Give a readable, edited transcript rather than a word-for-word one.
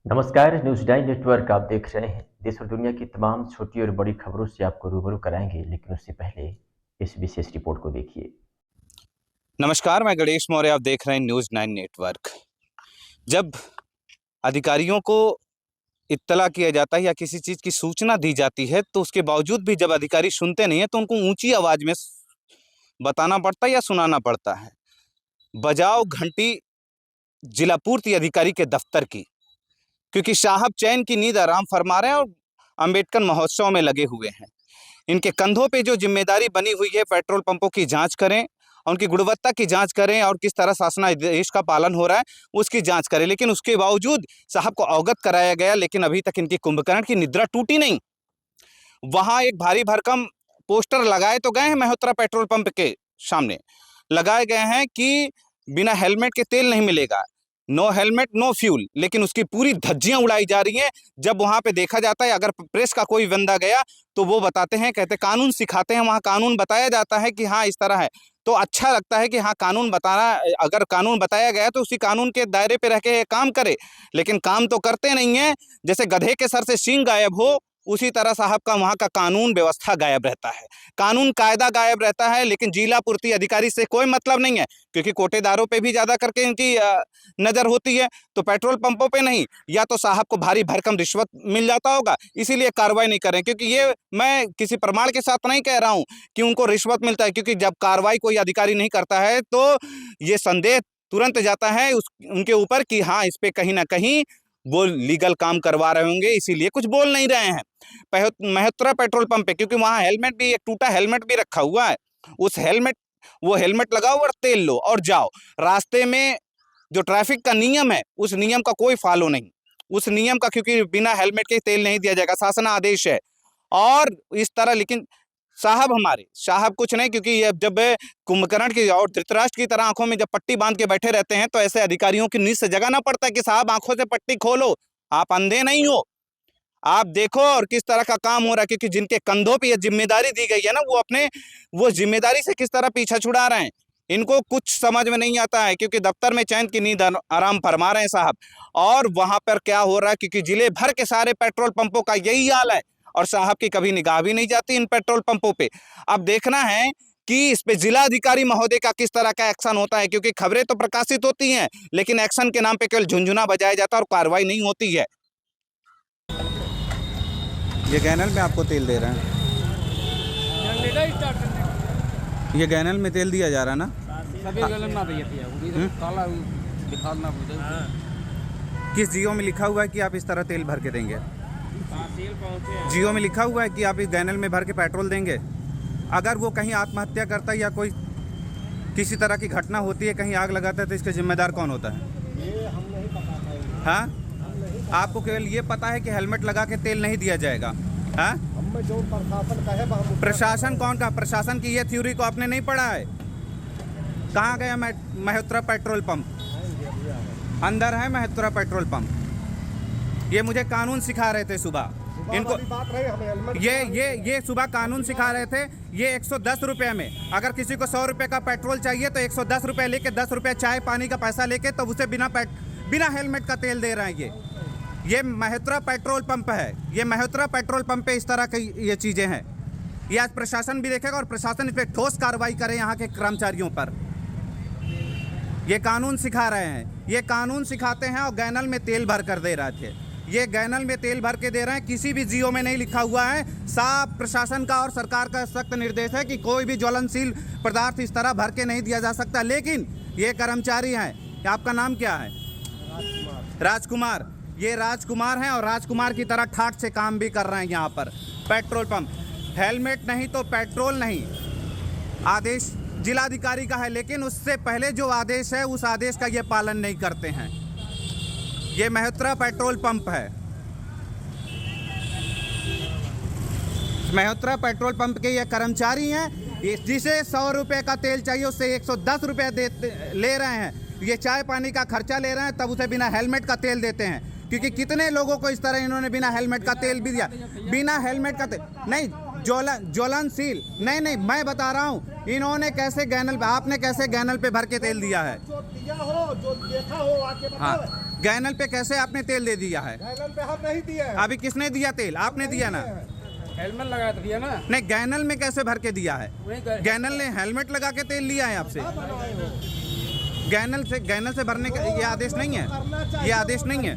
नमस्कार, news 9 network आप देख रहे हैं। देश और दुनिया की तमाम छोटी और बड़ी खबरों से आपको रूबरू कराएंगे, लेकिन उससे पहले इस विशेष रिपोर्ट को देखिए। नमस्कार, मैं गणेश मौर्य। आप देख रहे हैं न्यूज़ 9 नेटवर्क। जब अधिकारियों को इत्तला किया जाता है या किसी चीज़ की सूचना दी जाती है, तो उसके बावजूद भी जब अधिकारी सुनते नहीं हैं, तो उनको ऊँची आवाज़ में बताना पड़ता है या सुनाना पड़ता है। बजाओ घंटी जिला पूर्ति अधिकारी के दफ्तर की, क्योंकि साहब चैन की नींद आराम फरमा रहे हैं और अम्बेडकर महोत्सव में लगे हुए हैं। इनके कंधों पे जो ज़िम्मेदारी बनी हुई है, पेट्रोल पंपों की जाँच करें, उनकी गुणवत्ता की जाँच करें और किस तरह शासनादेश का पालन हो रहा है, उसकी जाँच करें। लेकिन उसके बावजूद साहब को अवगत कराया गया, लेकिन अभी तक इनकी कुंभकर्ण की निद्रा टूटी नहीं। वहाँ एक भारी भरकम पोस्टर लगाए तो गए हैं मल्होत्रा पेट्रोल पंप के सामने। लगाए गए हैं कि बिना हेलमेट के तेल नहीं मिलेगा, नो हेलमेट नो फ्यूल, लेकिन उसकी पूरी धज्जियां उड़ाई जा रही हैं। जब वहां पे देखा जाता है, अगर प्रेस का कोई बंदा गया तो वो बताते हैं, कहते कानून सिखाते हैं, वहां कानून बताया जाता है कि हाँ इस तरह है। तो अच्छा लगता है कि हाँ कानून बताना, अगर कानून बताया गया तो उसी कानून के दायरे पे रह के काम करे, लेकिन काम तो करते नहीं है। जैसे गधे के सर से सींग गायब हो, उसी तरह साहब का वहाँ का कानून व्यवस्था गायब रहता है, कानून कायदा गायब रहता है। लेकिन जिला पूर्ति अधिकारी से कोई मतलब नहीं है, क्योंकि कोटेदारों पे भी ज़्यादा करके इनकी नज़र होती है, तो पेट्रोल पंपों पे नहीं। या तो साहब को भारी भरकम रिश्वत मिल जाता होगा, इसीलिए कार्रवाई नहीं कर रहे हैं। क्योंकि ये मैं किसी प्रमाण के साथ नहीं कह रहा हूँ कि उनको रिश्वत मिलता है, क्योंकि जब कार्रवाई कोई अधिकारी नहीं करता है तो ये संदेह तुरंत जाता है उनके ऊपर कि हाँ इस पे कहीं ना कहीं वो लीगल काम करवा रहे होंगे, इसीलिए कुछ बोल नहीं रहे हैं। मल्होत्रा पेट्रोल पंप पे, क्योंकि वहाँ हेलमेट भी, एक टूटा हेलमेट भी रखा हुआ है, वो हेलमेट लगाओ और तेल लो और जाओ। रास्ते में जो ट्रैफिक का नियम है, उस नियम का कोई फॉलो नहीं, उस नियम का, क्योंकि बिना हेलमेट के तेल नहीं दिया जाएगा, शासन आदेश है। और इस तरह, लेकिन साहब कुछ नहीं, क्योंकि ये जब कुंभकर्ण की और धृतराष्ट्र की तरह आंखों में जब पट्टी बांध के बैठे रहते हैं, तो ऐसे अधिकारियों की नींद से जगाना पड़ता है कि साहब आंखों से पट्टी खोलो, आप अंधे नहीं हो, आप देखो और किस तरह का काम हो रहा है। क्योंकि जिनके कंधों पे ये जिम्मेदारी दी गई है ना, वो जिम्मेदारी से किस तरह पीछा छुड़ा रहे हैं, इनको कुछ समझ में नहीं आता है। क्योंकि दफ्तर में चैन की नींद आराम फरमा रहे हैं साहब, और वहां पर क्या हो रहा है, क्योंकि जिले भर के सारे पेट्रोल पंपों का यही हाल है, और साहब की कभी निगाह भी नहीं जाती इन पेट्रोल पंपों पे। अब देखना है कि इस पे जिलाधिकारी महोदय का किस तरह का एक्शन होता है, क्योंकि खबरें तो प्रकाशित होती हैं, लेकिन एक्शन के नाम पे केवल झुंझुना बजाया जाता है और कार्रवाई नहीं होती है। ये गैनल में आपको तेल दे रहे हैं, ये गैनल में तेल दिया जा रहा है ना? किस जियो में लिखा हुआ है कि आप इस तरह तेल भर के देंगे? जियो में लिखा हुआ है कि आप इस गैनल में भर के पेट्रोल देंगे। अगर वो कहीं आत्महत्या करता है या कोई किसी तरह की घटना होती है, कहीं आग लगाता है, तो इसके जिम्मेदार कौन होता है? ये हम नहीं पता है। हाँ, आपको केवल ये पता है कि हेलमेट लगा के तेल नहीं दिया जाएगा। हाँ, हमें जो प्रशासन का है, प्रशासन कौन का? प्रशासन की ये थ्योरी को आपने नहीं पढ़ा है? कहाँ गया मल्होत्रा पेट्रोल पंप? अंदर है मल्होत्रा पेट्रोल पंप। ये मुझे कानून सिखा रहे थे सुबह, इनको बात रही, हमें हेलमेट ये सुबह कानून सिखा रहे थे। ये 110 रुपये में, अगर किसी को 100 रुपये का पेट्रोल चाहिए तो 110 रुपये लेके 10 रुपये चाय पानी का पैसा लेके तब उसे बिना हेलमेट का तेल दे रहे हैं। ये मल्होत्रा पेट्रोल पंप है, ये मल्होत्रा पेट्रोल पंप पे इस तरह की ये चीज़ें हैं। ये आज प्रशासन भी देखेगा और प्रशासन इस पर ठोस कार्रवाई करे यहाँ के कर्मचारियों पर। ये कानून सिखा रहे हैं, ये कानून सिखाते हैं और गैनल में तेल भर कर दे रहे थे। ये गैनल में तेल भर के दे रहे हैं, किसी भी जियो में नहीं लिखा हुआ है। साफ प्रशासन का और सरकार का सख्त निर्देश है कि कोई भी ज्वलनशील पदार्थ इस तरह भर के नहीं दिया जा सकता। लेकिन ये कर्मचारी हैं, आपका नाम क्या है? राजकुमार। ये राजकुमार हैं और राजकुमार की तरह ठाठ से काम भी कर रहे हैं यहाँ पर पेट्रोल पंप। हेलमेट नहीं तो पेट्रोल नहीं, आदेश जिलाधिकारी का है, लेकिन उससे पहले जो आदेश है उस आदेश का ये पालन नहीं करते हैं। ये मल्होत्रा पेट्रोल पंप है, मल्होत्रा पेट्रोल पंप के ये कर्मचारी हैं। जिसे 100 रुपये का तेल चाहिए उससे 110 रुपये ले रहे हैं। ये चाय पानी का खर्चा ले रहे हैं, तब उसे बिना हेलमेट का तेल देते हैं। क्योंकि कितने लोगों को इस तरह इन्होंने बिना हेलमेट का तेल भी दिया। बिना हेलमेट का तेल नहीं, ज्वलनशील नहीं, मैं बता रहा हूँ इन्होंने कैसे गैनल, आपने कैसे गैनल पे भर के तेल दिया है? जो दिया हो, जो देखा हो, आके हाँ, गैनल पे कैसे आपने तेल दे दिया है? गैलन पे हम नहीं दिए हैं। अभी किसने दिया तेल? आपने दिया ना? हेलमेट लगा दिया ना। नहीं, गैनल में कैसे भर के दिया है? गैनल ने हेलमेट लगा के तेल लिया है आपसे? गैनल से भरने का ये आदेश नहीं है, ये आदेश नहीं है।